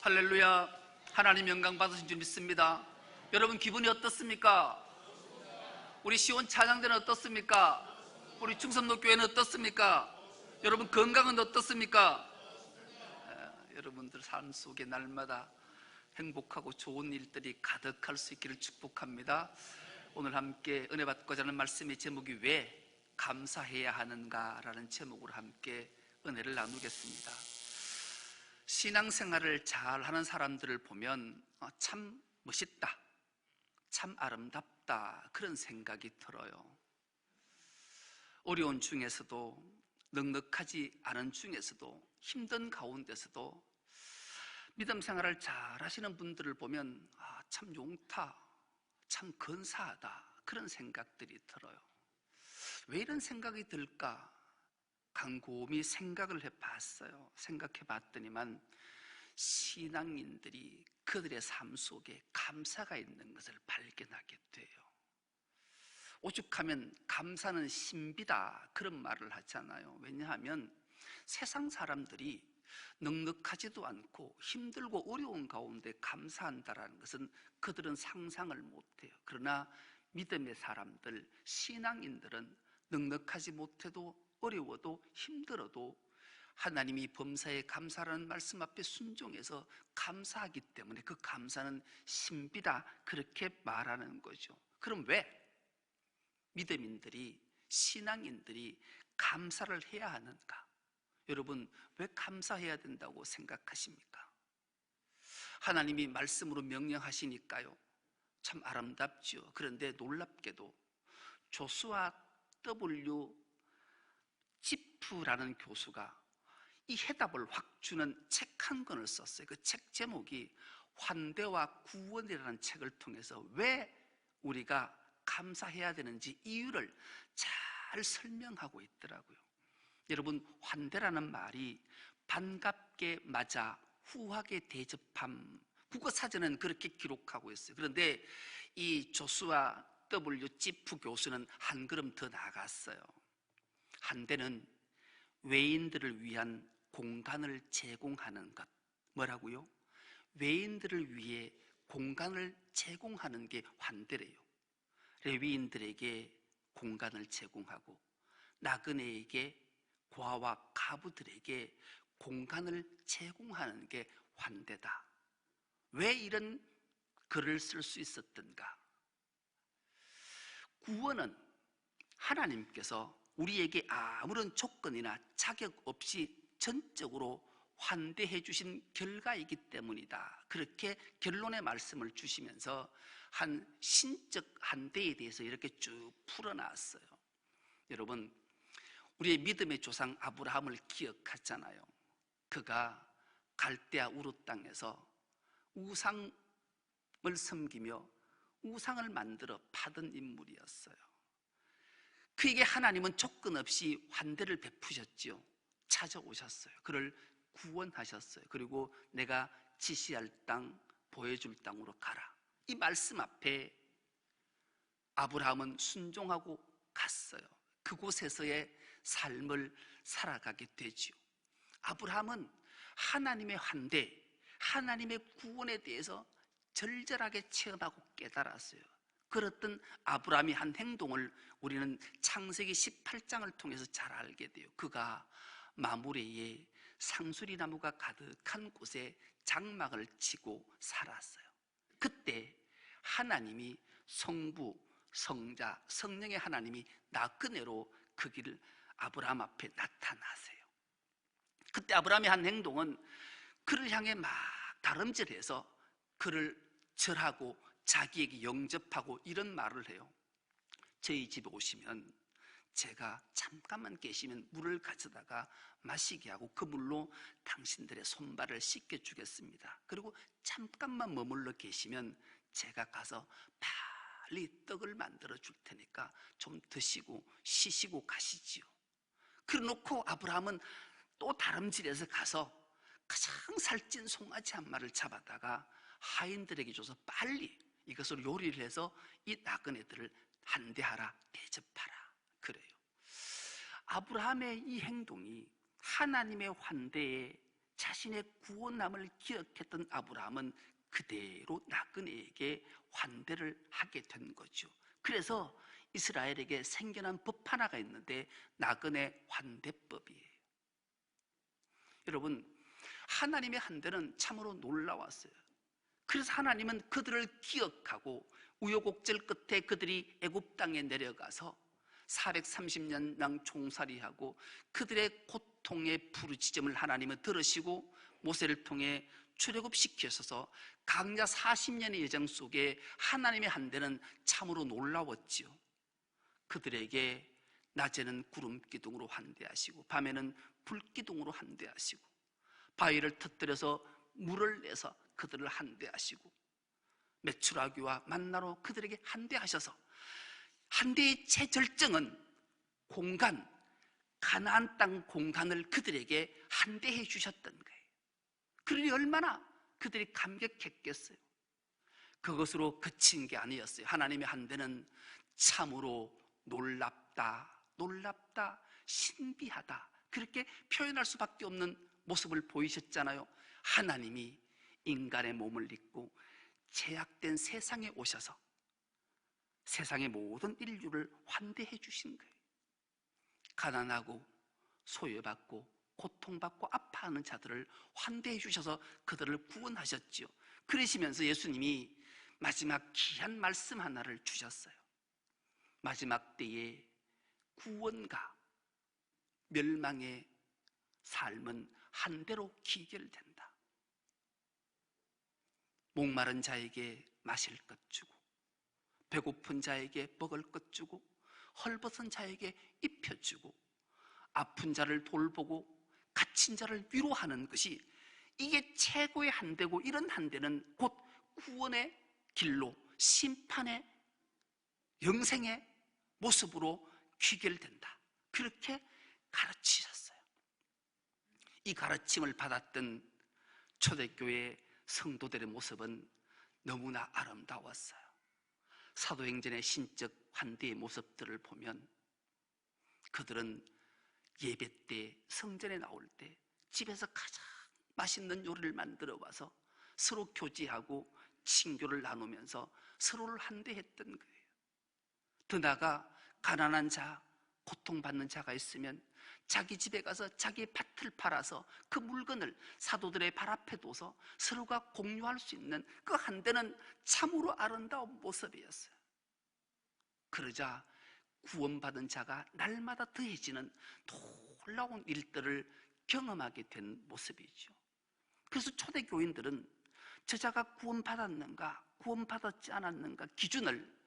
할렐루야. 하나님 영광 받으신 줄 믿습니다. 여러분 기분이 어떻습니까? 우리 시온 찬양대는 어떻습니까? 우리 충성로 교회는 어떻습니까? 여러분 건강은 어떻습니까? 여러분들 삶 속에 날마다 행복하고 좋은 일들이 가득할 수 있기를 축복합니다. 오늘 함께 은혜 받고자 하는 말씀의 제목이 왜 감사해야 하는가라는 제목으로 함께 은혜를 나누겠습니다. 신앙생활을 잘하는 사람들을 보면 참 멋있다, 참 아름답다, 그런 생각이 들어요. 어려운 중에서도, 넉넉하지 않은 중에서도, 힘든 가운데서도 믿음 생활을 잘 하시는 분들을 보면 참 용타, 참 근사하다, 그런 생각들이 들어요. 왜 이런 생각이 들까? 곰곰이 생각을 해봤어요. 생각해봤더니만 신앙인들이 그들의 삶 속에 감사가 있는 것을 발견하게 돼요. 오죽하면 감사는 신비다, 그런 말을 하잖아요. 왜냐하면 세상 사람들이 넉넉하지도 않고 힘들고 어려운 가운데 감사한다는 것은 그들은 상상을 못해요. 그러나 믿음의 사람들, 신앙인들은 넉넉하지 못해도 어려워도 힘들어도 하나님이 범사에 감사라는 말씀 앞에 순종해서 감사하기 때문에 그 감사는 신비다, 그렇게 말하는 거죠. 그럼 왜 믿음인들이, 신앙인들이 감사를 해야 하는가? 여러분, 왜 감사해야 된다고 생각하십니까? 하나님이 말씀으로 명령하시니까요. 참 아름답죠. 그런데 놀랍게도 조수아 W. 지프라는 교수가 이 해답을 확 주는 책 한 권을 썼어요. 그 책 제목이 환대와 구원이라는 책을 통해서 왜 우리가 감사해야 되는지 이유를 잘 설명하고 있더라고요. 여러분, 환대라는 말이 반갑게 맞아 후하게 대접함, 국어사전은 그렇게 기록하고 있어요. 그런데 이 조수아 W. 지프 교수는 한 걸음 더 나아갔어요. 환대는 외인들을 위한 공간을 제공하는 것. 뭐라고요? 외인들을 위해 공간을 제공하는 게 환대래요. 레위인들에게 공간을 제공하고 나그네에게, 고아와 가부들에게 공간을 제공하는 게 환대다. 왜 이런 글을 쓸 수 있었던가? 구원은 하나님께서 우리에게 아무런 조건이나 자격 없이 전적으로 환대해 주신 결과이기 때문이다. 그렇게 결론의 말씀을 주시면서 한 신적 환대에 대해서 이렇게 쭉 풀어놨어요. 여러분, 우리의 믿음의 조상 아브라함을 기억하잖아요. 그가 갈대아 우르 땅에서 우상을 섬기며 우상을 만들어 파던 인물이었어요. 그에게 하나님은 조건 없이 환대를 베푸셨지요. 찾아오셨어요. 그를 구원하셨어요. 그리고 내가 지시할 땅, 보여줄 땅으로 가라. 이 말씀 앞에 아브라함은 순종하고 갔어요. 그곳에서의 삶을 살아가게 되지요. 아브라함은 하나님의 환대, 하나님의 구원에 대해서 절절하게 체험하고 깨달았어요. 그랬던 아브라함이 한 행동을 우리는 창세기 18장을 통해서 잘 알게 돼요. 그가 마므레에 상수리 나무가 가득한 곳에 장막을 치고 살았어요. 그때 하나님이 성부, 성자, 성령의 하나님이 나그네로 그 길을 아브라함 앞에 나타나세요. 그때 아브라함이 한 행동은 그를 향해 막 다름질해서 그를 절하고 자기에게 영접하고 이런 말을 해요. 저희 집에 오시면 제가 잠깐만 계시면 물을 가져다가 마시게 하고 그 물로 당신들의 손발을 씻겨주겠습니다. 그리고 잠깐만 머물러 계시면 제가 가서 빨리 떡을 만들어 줄 테니까 좀 드시고 쉬시고 가시지요. 그래놓고 아브라함은 또 다름질해서 가서 가장 살찐 송아지 한 마리를 잡아다가 하인들에게 줘서 빨리 이것으로 요리를 해서 이 나그네들을 환대하라, 대접하라, 그래요. 아브라함의 이 행동이 하나님의 환대에 자신의 구원함을 기억했던 아브라함은 그대로 나그네에게 환대를 하게 된 거죠. 그래서 이스라엘에게 생겨난 법 하나가 있는데 나그네 환대법이에요. 여러분, 하나님의 환대는 참으로 놀라웠어요. 그래서 하나님은 그들을 기억하고 우여곡절 끝에 그들이 애굽 땅에 내려가서 430년 종살이하고 그들의 고통의 부르짖음을 하나님은 들으시고 모세를 통해 출애굽시키셔서 광야 40년의 여정 속에 하나님의 환대는 참으로 놀라웠지요. 그들에게 낮에는 구름 기둥으로 환대하시고 밤에는 불 기둥으로 환대하시고 바위를 터뜨려서 물을 내서 그들을 환대하시고 메추라기와 만나로 그들에게 환대하셔서 환대의 최절정은 공간, 가나안 땅 공간을 그들에게 환대해 주셨던 거예요. 그러니 얼마나 그들이 감격했겠어요. 그것으로 그친 게 아니었어요. 하나님의 환대는 참으로 놀랍다, 놀랍다, 신비하다, 그렇게 표현할 수밖에 없는 모습을 보이셨잖아요. 하나님이 인간의 몸을 입고 제약된 세상에 오셔서 세상의 모든 인류를 환대해 주신 거예요. 가난하고 소외받고 고통받고 아파하는 자들을 환대해 주셔서 그들을 구원하셨지요. 그러시면서 예수님이 마지막 귀한 말씀 하나를 주셨어요. 마지막 때에 구원과 멸망의 삶은 한대로 기결된다. 목마른 자에게 마실 것 주고 배고픈 자에게 먹을 것 주고 헐벗은 자에게 입혀주고 아픈 자를 돌보고 갇힌 자를 위로하는 것이 이게 최고의 한대고, 이런 한대는 곧 구원의 길로 심판의 영생의 모습으로 귀결된다. 그렇게 가르치셨어요. 이 가르침을 받았던 초대교회 성도들의 모습은 너무나 아름다웠어요. 사도행전의 신적 환대의 모습들을 보면 그들은 예배 때, 성전에 나올 때 집에서 가장 맛있는 요리를 만들어 와서 서로 교제하고 친교를 나누면서 서로를 환대했던 거예요. 더 나아가 가난한 자, 고통받는 자가 있으면 자기 집에 가서 자기 밭을 팔아서 그 물건을 사도들의 발 앞에 둬서 서로가 공유할 수 있는 그 한대는 참으로 아름다운 모습이었어요. 그러자 구원받은 자가 날마다 더해지는 놀라운 일들을 경험하게 된 모습이죠. 그래서 초대교인들은 저자가 구원받았는가 구원받았지 않았는가 기준을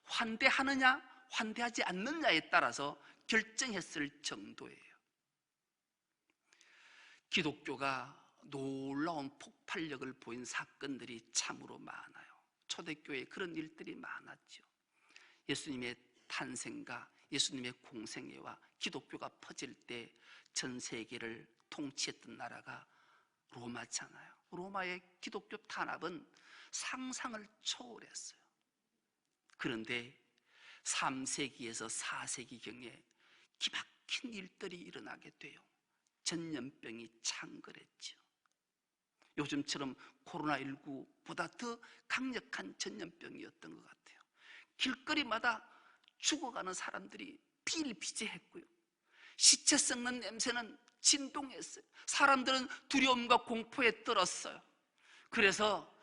환대하느냐 환대하지 않느냐에 따라서 결정했을 정도예요. 기독교가 놀라운 폭발력을 보인 사건들이 참으로 많아요. 초대교회에 그런 일들이 많았죠. 예수님의 탄생과 예수님의 공생애와 기독교가 퍼질 때 전 세계를 통치했던 나라가 로마잖아요. 로마의 기독교 탄압은 상상을 초월했어요. 그런데 3세기에서 4세기경에 기막힌 일들이 일어나게 돼요. 전염병이 창궐했죠. 요즘처럼 코로나19보다 더 강력한 전염병이었던 것 같아요. 길거리마다 죽어가는 사람들이 비일비재했고요. 시체 썩는 냄새는 진동했어요. 사람들은 두려움과 공포에 떨었어요. 그래서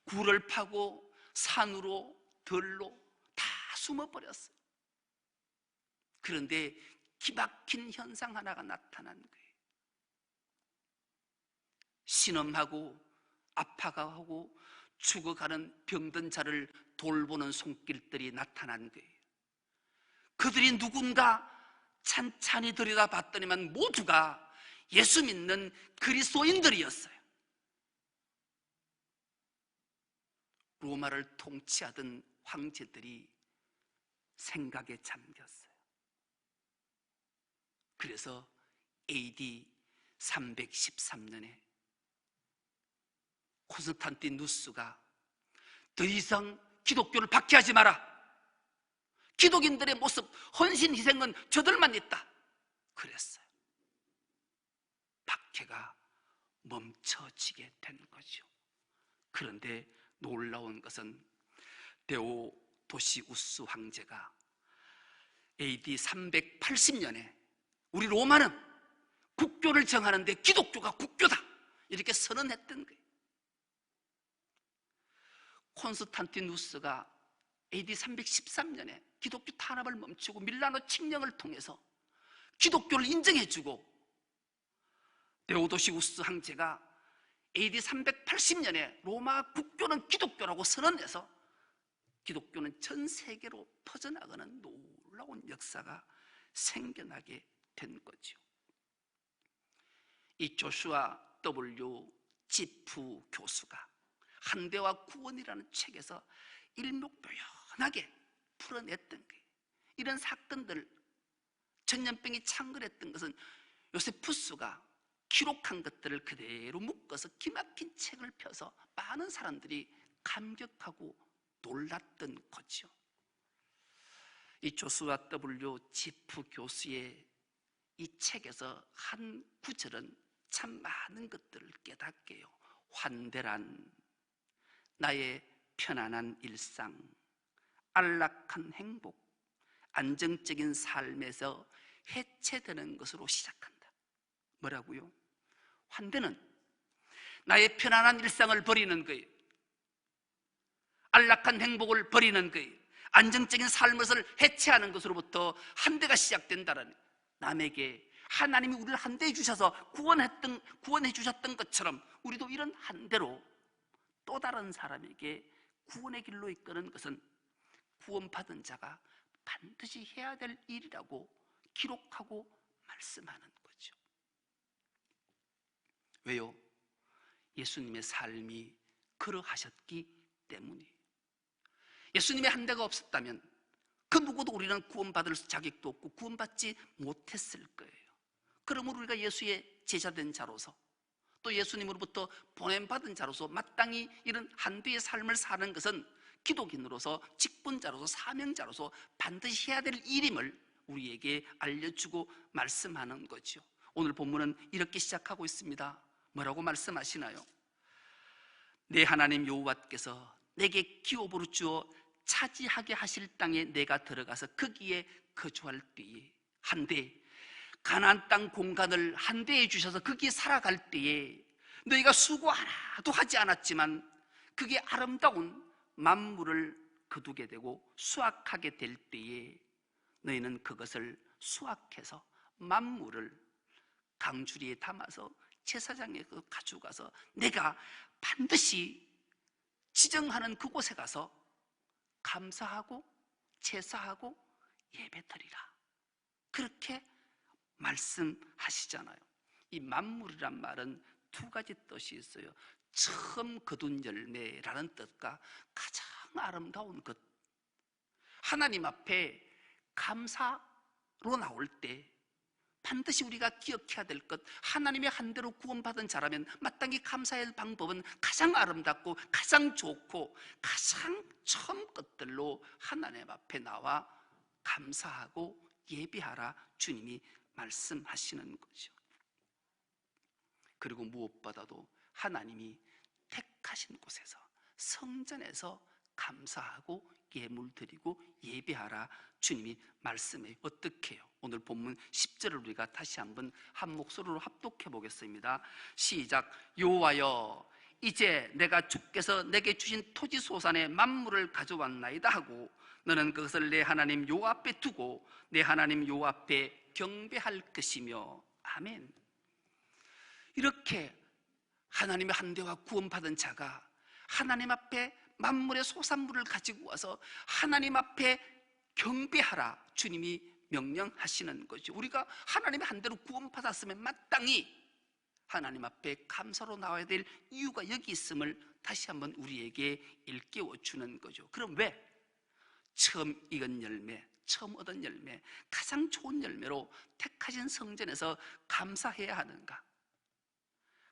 굴을 파고 산으로 들로 다 숨어버렸어요. 그런데 기막힌 현상 하나가 나타난 거예요. 신음하고 아파가고 죽어가는 병든 자를 돌보는 손길들이 나타난 거예요. 그들이 누군가 찬찬히 들여다봤더니만 모두가 예수 믿는 그리스도인들이었어요. 로마를 통치하던 황제들이 생각에 잠겼어요. 그래서 AD 313년에 콘스탄티누스가 더 이상 기독교를 박해하지 마라. 기독인들의 모습, 헌신 희생은 저들만 있다. 그랬어요. 박해가 멈춰지게 된 거죠. 그런데 놀라운 것은 데오도시우스 황제가 AD 380년에 우리 로마는 국교를 정하는데 기독교가 국교다 이렇게 선언했던 거예요. 콘스탄티누스가 AD 313년에 기독교 탄압을 멈추고 밀라노 칙령을 통해서 기독교를 인정해주고, 데오도시우스 황제가 AD 380년에 로마 국교는 기독교라고 선언해서 기독교는 전 세계로 퍼져나가는 놀라운 역사가 생겨나게 된 거죠. 이 조슈아 W. 지프 교수가 한대와 구원이라는 책에서 일목요연하게 풀어냈던 거예요. 이런 사건들, 전염병이 창궐했던 것은 요세푸스가 기록한 것들을 그대로 묶어서 기막힌 책을 펴서 많은 사람들이 감격하고 놀랐던 거죠. 이 조슈아 W. 지프 교수의 이 책에서 한 구절은 참 많은 것들을 깨닫게 해요. 환대란 나의 편안한 일상, 안락한 행복, 안정적인 삶에서 해체되는 것으로 시작한다. 뭐라고요? 환대는 나의 편안한 일상을 버리는 거예요. 안락한 행복을 버리는 거예요. 안정적인 삶을 해체하는 것으로부터 한대가 시작된다는, 남에게 하나님이 우리를 한대해 주셔서 구원해 주셨던 것처럼 우리도 이런 한대로 또 다른 사람에게 구원의 길로 이끄는 것은 구원받은 자가 반드시 해야 될 일이라고 기록하고 말씀하는 거죠. 왜요? 예수님의 삶이 그러하셨기 때문이에요. 예수님의 한대가 없었다면 그 누구도 우리는 구원받을 자격도 없고 구원받지 못했을 거예요. 그러므로 우리가 예수의 제자된 자로서, 또 예수님으로부터 보냄받은 자로서 마땅히 이런 한대의 삶을 사는 것은 기독인으로서, 직분자로서, 사명자로서 반드시 해야 될 일임을 우리에게 알려주고 말씀하는 거죠. 오늘 본문은 이렇게 시작하고 있습니다. 뭐라고 말씀하시나요? 내 하나님 여호와께서 내게 기업으로 주어 차지하게 하실 땅에 내가 들어가서 거기에 거주할 때에, 한데 가나안 땅 공간을 한대해 주셔서 거기에 살아갈 때에 너희가 수고 하나도 하지 않았지만 그게 아름다운 만물을 거두게 되고 수확하게 될 때에 너희는 그것을 수확해서 만물을 강주리에 담아서 제사장에 가져가서 내가 반드시 지정하는 그곳에 가서 감사하고 제사하고 예배드리라, 그렇게 말씀하시잖아요. 이 만물이란 말은 두 가지 뜻이 있어요. 처음 거둔 열매라는 뜻과 가장 아름다운 것. 하나님 앞에 감사로 나올 때 반드시 우리가 기억해야 될 것, 하나님의 한대로 구원받은 자라면 마땅히 감사해야 할 방법은 가장 아름답고 가장 좋고 가장 처음 것들로 하나님 앞에 나와 감사하고 예배하라, 주님이 말씀하시는 거죠. 그리고 무엇보다도 하나님이 택하신 곳에서, 성전에서 감사하고 예물 드리고 예배하라, 주님이 말씀해요. 어떻게 해요? 오늘 본문 10절을 우리가 다시 한번 한 목소리로 합독해 보겠습니다. 시작. 여호와여, 이제 내가 주께서 내게 주신 토지 소산의 만물을 가져왔나이다 하고 너는 그것을 내 하나님 여호와 앞에 두고 내 하나님 여호와 앞에 경배할 것이며. 아멘. 이렇게 하나님의 한대와 구원받은 자가 하나님 앞에 만물의 소산물을 가지고 와서 하나님 앞에 경배하라, 주님이 명령하시는 거죠. 우리가 하나님의 한대로 구원받았으면 마땅히 하나님 앞에 감사로 나와야 될 이유가 여기 있음을 다시 한번 우리에게 일깨워 주는 거죠. 그럼 왜 처음 익은 열매, 처음 얻은 열매, 가장 좋은 열매로 택하신 성전에서 감사해야 하는가?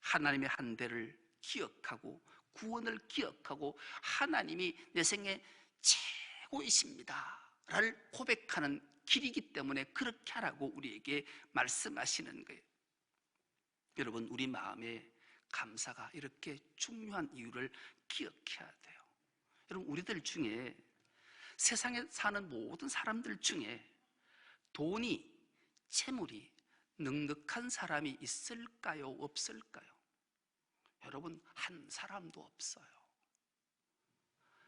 하나님의 한대를 기억하고 구원을 기억하고 하나님이 내 생애 최고이십니다 를 고백하는 길이기 때문에 그렇게 하라고 우리에게 말씀하시는 거예요. 여러분, 우리 마음에 감사가 이렇게 중요한 이유를 기억해야 돼요. 여러분, 우리들 중에, 세상에 사는 모든 사람들 중에 돈이, 재물이 넉넉한 사람이 있을까요? 없을까요? 여러분, 한 사람도 없어요.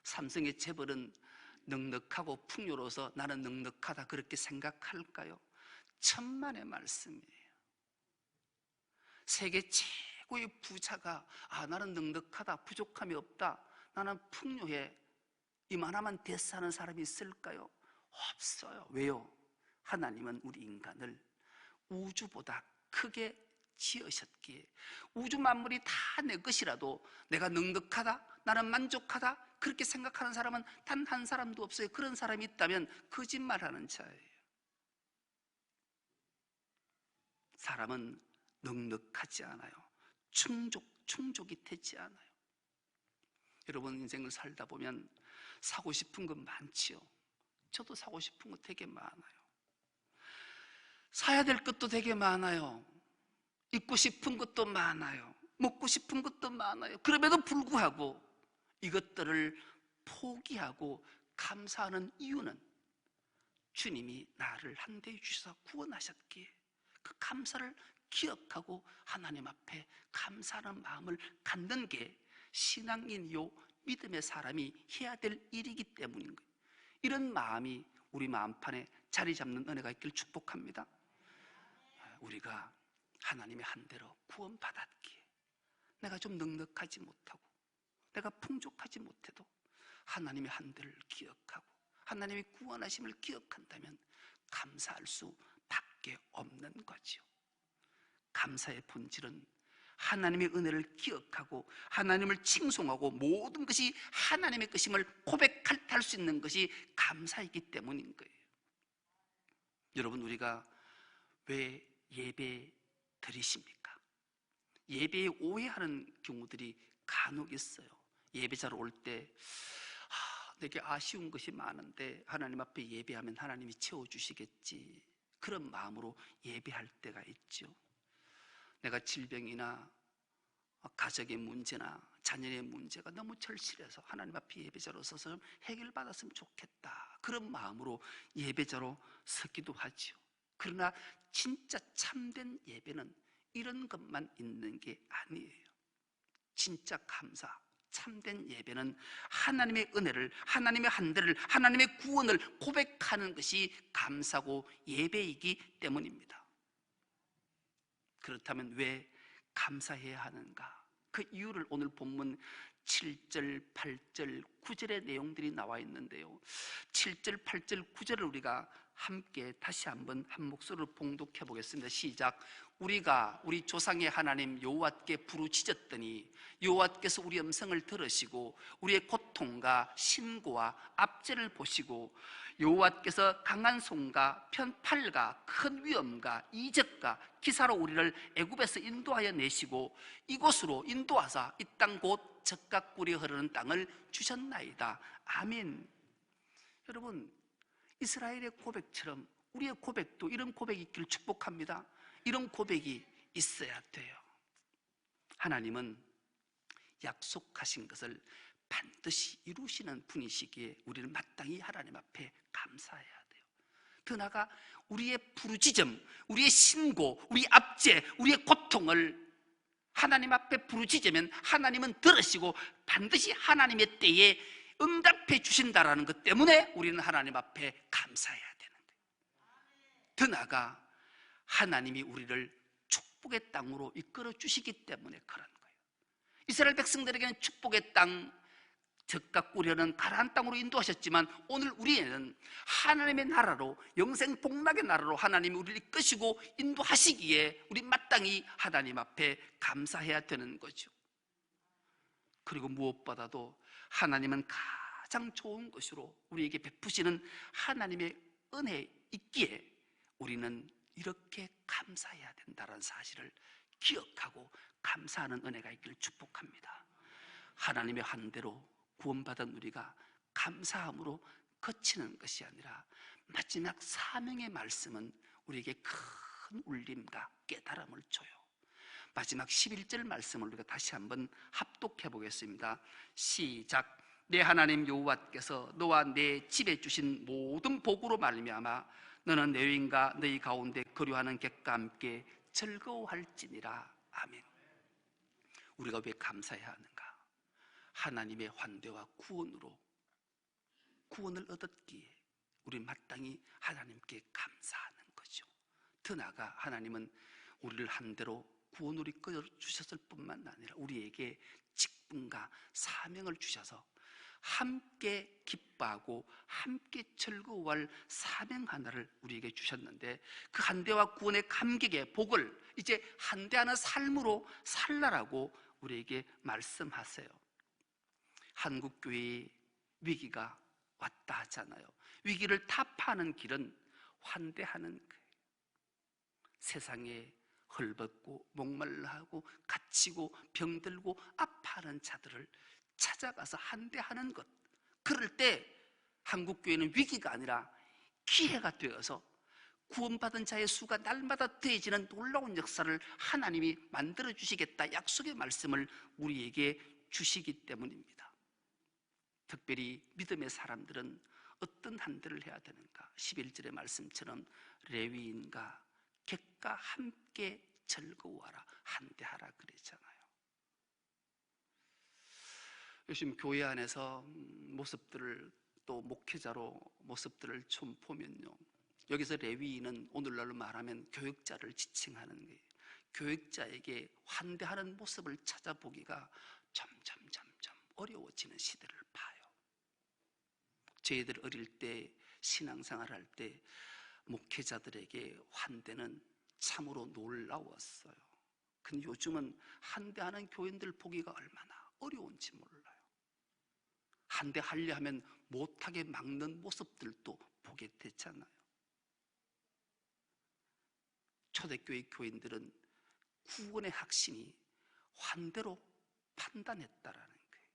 삼성의 재벌은 넉넉하고 풍요로워서 나는 넉넉하다 그렇게 생각할까요? 천만의 말씀이에요. 세계 최고의 부자가 나는 넉넉하다, 부족함이 없다, 나는 풍요해, 이만하면 됐어 하는 사람이 있을까요? 없어요. 왜요? 하나님은 우리 인간을 우주보다 크게 지으셨기에, 우주 만물이 다 내 것이라도 내가 넉넉하다, 나는 만족하다 그렇게 생각하는 사람은 단 한 사람도 없어요. 그런 사람이 있다면 거짓말하는 자예요. 사람은 넉넉하지 않아요. 충족이 되지 않아요. 여러분, 인생을 살다 보면 사고 싶은 건 많지요. 저도 사고 싶은 거 되게 많아요. 사야 될 것도 되게 많아요. 입고 싶은 것도 많아요. 먹고 싶은 것도 많아요. 그럼에도 불구하고 이것들을 포기하고 감사하는 이유는 주님이 나를 한 대 주셔서 구원하셨기에 그 감사를 기억하고 하나님 앞에 감사하는 마음을 갖는 게 신앙인이요 믿음의 사람이 해야 될 일이기 때문인 거예요. 이런 마음이 우리 마음판에 자리 잡는 은혜가 있기를 축복합니다. 우리가 하나님의 한 대로 구원받았기에 내가 좀 넉넉하지 못하고 내가 풍족하지 못해도 하나님의 한 대를 기억하고 하나님의 구원하심을 기억한다면 감사할 수밖에 없는 거죠. 감사의 본질은 하나님의 은혜를 기억하고 하나님을 칭송하고 모든 것이 하나님의 것임을 고백할 수 있는 것이 감사이기 때문인 거예요. 여러분, 우리가 왜 예배 드리십니까? 예배에 오해하는 경우들이 간혹 있어요. 예배자로 올 때 내게 아쉬운 것이 많은데 하나님 앞에 예배하면 하나님이 채워주시겠지, 그런 마음으로 예배할 때가 있죠. 내가 질병이나 가정의 문제나 자녀의 문제가 너무 절실해서 하나님 앞에 예배자로 서서 해결받았으면 좋겠다, 그런 마음으로 예배자로 서기도 하죠. 그러나 진짜 참된 예배는 이런 것만 있는 게 아니에요. 진짜 감사, 참된 예배는 하나님의 은혜를, 하나님의 한대를, 하나님의 구원을 고백하는 것이 감사고 예배이기 때문입니다. 그렇다면 왜 감사해야 하는가? 그 이유를 오늘 본문 7절, 8절, 9절의 내용들이 나와 있는데요, 7절, 8절, 9절을 우리가 함께 다시 한번 한 목소리로 봉독해 보겠습니다. 시작. 우리가 우리 조상의 하나님 여호와께 부르짖었더니 여호와께서 우리 음성을 들으시고 우리의 고통과 신고와 압제를 보시고 여호와께서 강한 손과 편팔과 큰 위엄과 이적과 기사로 우리를 애굽에서 인도하여 내시고 이곳으로 인도하사 이 땅 곧 젖과 꿀이 흐르는 땅을 주셨나이다. 아멘. 여러분, 이스라엘의 고백처럼 우리의 고백도 이런 고백이 있기를 축복합니다. 이런 고백이 있어야 돼요. 하나님은 약속하신 것을 반드시 이루시는 분이시기에 우리는 마땅히 하나님 앞에 감사해야 돼요. 더 나아가 우리의 부르짖음, 우리의 신고, 우리 압제, 우리의 고통을 하나님 앞에 부르짖으면 하나님은 들으시고 반드시 하나님의 때에 응답해 주신다라는 것 때문에 우리는 하나님 앞에 감사해야 되는 거예요. 더 나아가 하나님이 우리를 축복의 땅으로 이끌어 주시기 때문에 그런 거예요. 이스라엘 백성들에게는 축복의 땅, 젖과 꿀이 흐르는 가나안 땅으로 인도하셨지만 오늘 우리에는 하나님의 나라로, 영생 복락의 나라로 하나님이 우리를 이끄시고 인도하시기에 우리 마땅히 하나님 앞에 감사해야 되는 거죠. 그리고 무엇보다도 하나님은 가장 좋은 것으로 우리에게 베푸시는 하나님의 은혜 있기에 우리는 이렇게 감사해야 된다는 사실을 기억하고 감사하는 은혜가 있기를 축복합니다. 하나님의 한대로 구원받은 우리가 감사함으로 그치는 것이 아니라 마지막 사명의 말씀은 우리에게 큰 울림과 깨달음을 줘요. 마지막 11절 말씀을 우리가 다시 한번 합독해 보겠습니다. 시작. 내 하나님 여호와께서 너와 내 집에 주신 모든 복으로 말미암아 너는 레위인과 너희 가운데 거류하는 객과 함께 즐거워할지니라. 아멘. 우리가 왜 감사해야 하는가? 하나님의 환대와 구원으로 구원을 얻었기에 우리 마땅히 하나님께 감사하는 거죠. 더 나아가 하나님은 우리를 한 대로 구원을 이끌어 주셨을 뿐만 아니라 우리에게 직분과 사명을 주셔서 함께 기뻐하고 함께 즐거워할 사명 하나를 우리에게 주셨는데, 그 한대와 구원의 감격의 복을 이제 한대하는 삶으로 살라라고 우리에게 말씀하세요. 한국교회의 위기가 왔다 하잖아요. 위기를 타파하는 길은 환대하는 거예요. 세상에 헐벗고 목말라하고 갇히고 병들고 아파하는 자들을 찾아가서 한대하는 것, 그럴 때 한국교회는 위기가 아니라 기회가 되어서 구원받은 자의 수가 날마다 더해지는 놀라운 역사를 하나님이 만들어 주시겠다 약속의 말씀을 우리에게 주시기 때문입니다. 특별히 믿음의 사람들은 어떤 한대를 해야 되는가? 11절의 말씀처럼 레위인과 객과 함께 즐거워하라, 한대하라 그랬잖아요. 요즘 교회 안에서 모습들을, 또 목회자로 모습들을 좀 보면요, 여기서 레위인은 오늘날로 말하면 교역자를 지칭하는 거예요. 교역자에게 환대하는 모습을 찾아보기가 점점 어려워지는 시대를 봐요. 저희들 어릴 때 신앙생활 할 때 목회자들에게 환대는 참으로 놀라웠어요. 근데 요즘은 한대하는 교인들 보기가 얼마나 어려운지 몰라요. 한대하려 하면 못하게 막는 모습들도 보게 됐잖아요. 초대교회 교인들은 구원의 확신이 환대로 판단했다라는 거예요.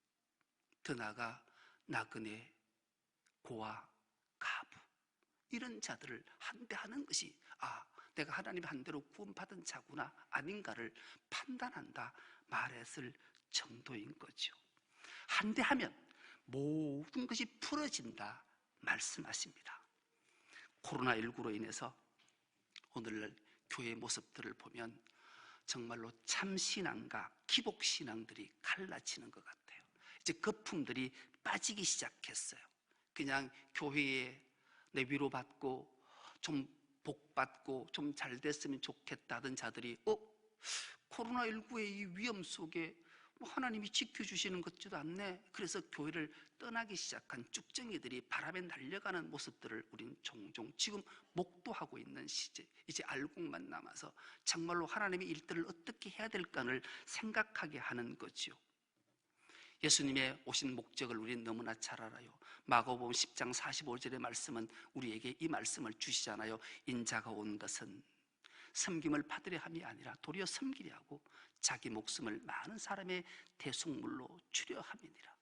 더 나아가 나그네, 고아, 가부 이런 자들을 한대하는 것이 내가 하나님의 한대로 구원받은 자구나 아닌가를 판단한다 말했을 정도인 거죠. 한대하면 모든 것이 풀어진다 말씀하십니다. 코로나19로 인해서 오늘날 교회의 모습들을 보면 정말로 참신앙과 기복신앙들이 갈라지는 것 같아요. 이제 거품들이 빠지기 시작했어요. 그냥 교회에 내 위로받고 좀 복받고 좀 잘 됐으면 좋겠다던 자들이 코로나19의 이 위험 속에 하나님이 지켜주시는 것 같지도 않네. 그래서 교회를 떠나기 시작한 쭉정이들이 바람에 날려가는 모습들을 우린 종종 지금 목도하고 있는 시제, 이제 알곡만 남아서 정말로 하나님의 일들을 어떻게 해야 될까를 생각하게 하는 거지요. 예수님의 오신 목적을 우리는 너무나 잘 알아요. 마가복음 10장 45절의 말씀은 우리에게 이 말씀을 주시잖아요. 인자가 온 것은 섬김을 받으려 함이 아니라 도리어 섬기려 하고 자기 목숨을 많은 사람의 대속물로 주려 함이니라.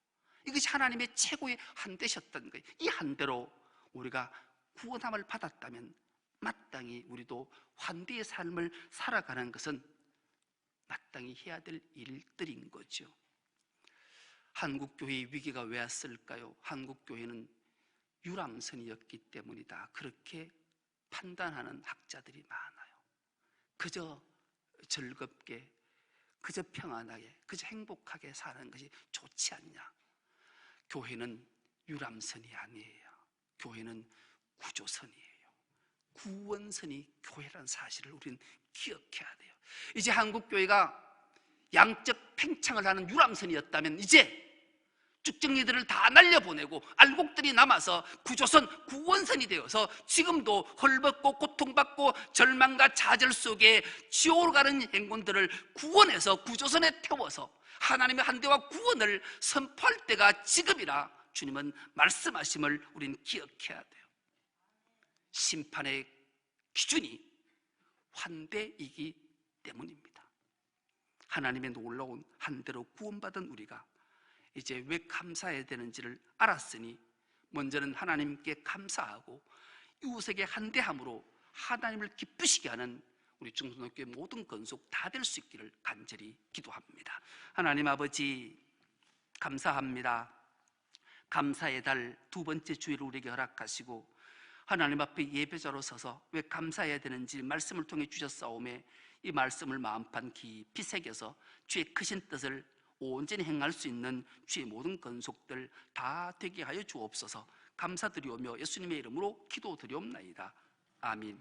이것이 하나님의 최고의 한대셨던 거예요. 이 한대로 우리가 구원함을 받았다면 마땅히 우리도 환대의 삶을 살아가는 것은 마땅히 해야 될 일들인 거죠. 한국교회의 위기가 왜 왔을까요? 한국교회는 유람선이었기 때문이다, 그렇게 판단하는 학자들이 많아요. 그저 즐겁게, 그저 평안하게, 그저 행복하게 사는 것이 좋지 않냐? 교회는 유람선이 아니에요. 교회는 구조선이에요. 구원선이 교회라는 사실을 우리는 기억해야 돼요. 이제 한국교회가 양적 팽창을 하는 유람선이었다면 이제 쭉정이들을 다 날려보내고 알곡들이 남아서 구조선, 구원선이 되어서 지금도 헐벗고 고통받고 절망과 좌절 속에 지옥으로 가는 행군들을 구원해서 구조선에 태워서 하나님의 한대와 구원을 선포할 때가 지금이라 주님은 말씀하심을 우린 기억해야 돼요. 심판의 기준이 환대이기 때문입니다. 하나님의 놀라운 한대로 구원받은 우리가 이제 왜 감사해야 되는지를 알았으니 먼저는 하나님께 감사하고 이웃에게 한대함으로 하나님을 기쁘시게 하는 우리 청소년교회 모든 건속 다 될 수 있기를 간절히 기도합니다. 하나님 아버지, 감사합니다. 감사의 달 두 번째 주일을 우리에게 허락하시고 하나님 앞에 예배자로 서서 왜 감사해야 되는지 말씀을 통해 주셨사오매 이 말씀을 마음판 깊이 새겨서 주의 크신 뜻을 온전히 행할 수 있는 주의 모든 건속들 다 되게 하여 주옵소서. 감사드리오며 예수님의 이름으로 기도드리옵나이다. 아멘.